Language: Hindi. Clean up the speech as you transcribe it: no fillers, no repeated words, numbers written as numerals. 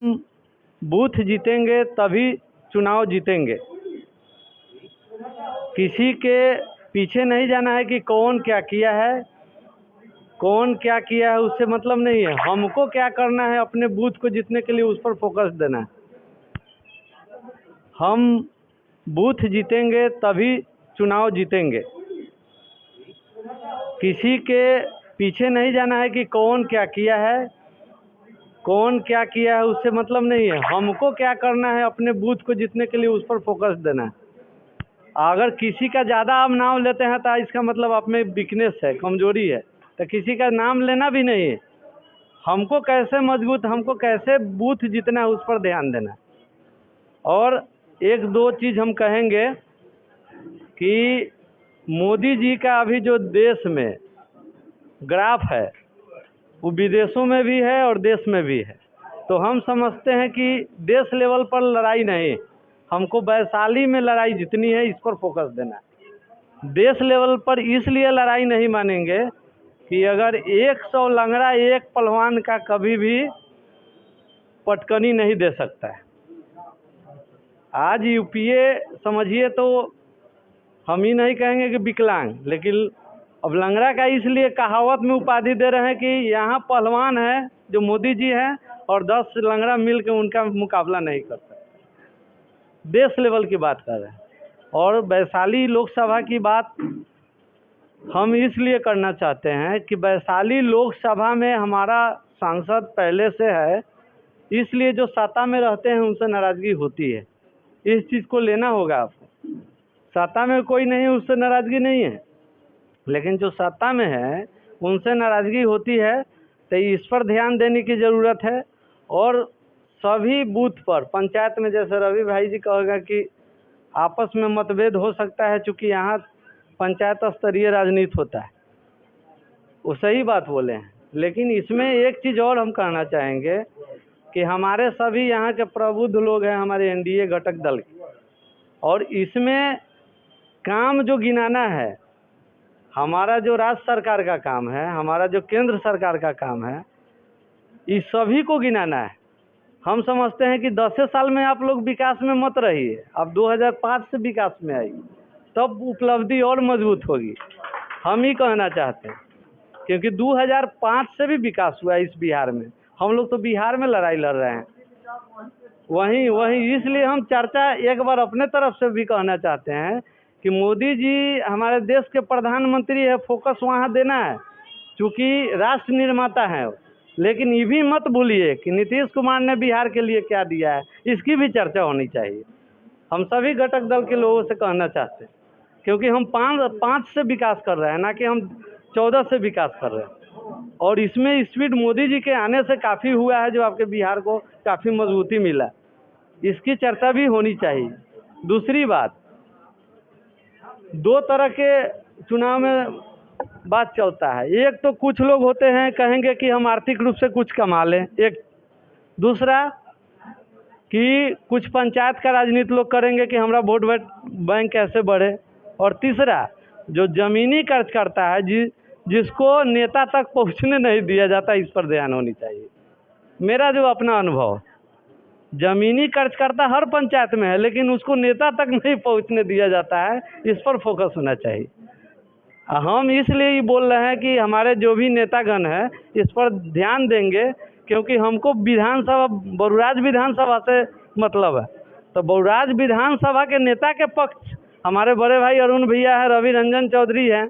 बूथ जीतेंगे तभी चुनाव जीतेंगे। किसी के पीछे नहीं जाना है कि कौन क्या किया है, कौन क्या किया है उससे मतलब नहीं है। हमको क्या करना है, अपने बूथ को जीतने के लिए उस पर फोकस देना है। हम बूथ जीतेंगे तभी चुनाव जीतेंगे। किसी के पीछे नहीं जाना है कि कौन क्या किया है, कौन क्या किया है उससे मतलब नहीं है। हमको क्या करना है, अपने बूथ को जीतने के लिए उस पर फोकस देना है। अगर किसी का ज़्यादा आप नाम लेते हैं तो इसका मतलब आप में वीकनेस है, कमजोरी है। तो किसी का नाम लेना भी नहीं है। हमको कैसे मजबूत, हमको कैसे बूथ जीतना है उस पर ध्यान देना है। और एक दो चीज़ हम कहेंगे कि मोदी जी का अभी जो देश में ग्राफ है वो विदेशों में भी है और देश में भी है। तो हम समझते हैं कि देश लेवल पर लड़ाई नहीं, हमको वैशाली में लड़ाई जितनी है इस पर फोकस देना है। देश लेवल पर इसलिए लड़ाई नहीं मानेंगे कि अगर 100 लंगड़ा एक पहलवान का कभी भी पटकनी नहीं दे सकता है। आज यूपीए समझिए तो हम ही नहीं कहेंगे कि विकलांग, लेकिन अब लंगड़ा का इसलिए कहावत में उपाधि दे रहे हैं कि यहाँ पहलवान है जो मोदी जी हैं और 10 लंगड़ा मिल के उनका मुकाबला नहीं कर सकते। देश लेवल की बात कर रहे हैं। और वैशाली लोकसभा की बात हम इसलिए करना चाहते हैं कि वैशाली लोकसभा में हमारा सांसद पहले से है, इसलिए जो सत्ता में रहते हैं उनसे नाराज़गी होती है। इस चीज़ को लेना होगा आपको। सत्ता में कोई नहीं, उससे नाराज़गी नहीं है, लेकिन जो सत्ता में है उनसे नाराज़गी होती है। तो इस पर ध्यान देने की ज़रूरत है। और सभी बूथ पर पंचायत में, जैसे रवि भाई जी कहेगा कि आपस में मतभेद हो सकता है, चूँकि यहाँ पंचायत स्तरीय राजनीति होता है, वो सही बात बोले हैं। लेकिन इसमें एक चीज़ और हम कहना चाहेंगे कि हमारे सभी यहाँ के प्रबुद्ध लोग हैं हमारे एनडीए घटक दल के, और इसमें काम जो गिनाना है, हमारा जो राज्य सरकार का काम है, हमारा जो केंद्र सरकार का काम है, इस सभी को गिनाना है। हम समझते हैं कि 10 साल में आप लोग विकास में मत रहिए, अब 2005 से विकास में आइए, तब उपलब्धि और मजबूत होगी। हम ही कहना चाहते हैं, क्योंकि 2005 से भी विकास हुआ है इस बिहार में। हम लोग तो बिहार में लड़ाई लड़ रहे हैं। वहीं इसलिए हम चर्चा एक बार अपने तरफ से भी कहना चाहते हैं कि मोदी जी हमारे देश के प्रधानमंत्री है, फोकस वहाँ देना है, क्योंकि राष्ट्र निर्माता है। लेकिन ये भी मत भूलिए कि नीतीश कुमार ने बिहार के लिए क्या दिया है, इसकी भी चर्चा होनी चाहिए। हम सभी घटक दल के लोगों से कहना चाहते हैं, क्योंकि हम 5 से विकास कर रहे हैं, ना कि हम 14 से विकास कर रहे हैं। और इसमें स्पीड मोदी जी के आने से काफ़ी हुआ है, जो आपके बिहार को काफ़ी मजबूती मिला। इसकी चर्चा भी होनी चाहिए। दूसरी बात, दो तरह के चुनाव में बात चलता है। एक तो कुछ लोग होते हैं कहेंगे कि हम आर्थिक रूप से कुछ कमा लें, एक दूसरा कि कुछ पंचायत का राजनीति लोग करेंगे कि हमारा वोट बैंक कैसे बढ़े, और तीसरा जो ज़मीनी कार्यकर्ता है जिसको नेता तक पहुंचने नहीं दिया जाता, इस पर ध्यान होनी चाहिए। मेरा जो अपना अनुभव, ज़मीनी कार्यकर्ता हर पंचायत में है, लेकिन उसको नेता तक नहीं पहुंचने दिया जाता है, इस पर फोकस होना चाहिए। हम इसलिए ही बोल रहे हैं कि हमारे जो भी नेतागण हैं इस पर ध्यान देंगे, क्योंकि हमको विधानसभा, बरुराज विधानसभा से मतलब है। तो बरुराज विधानसभा के नेता के पक्ष हमारे बड़े भाई अरुण भैया है, रवि रंजन चौधरी हैं।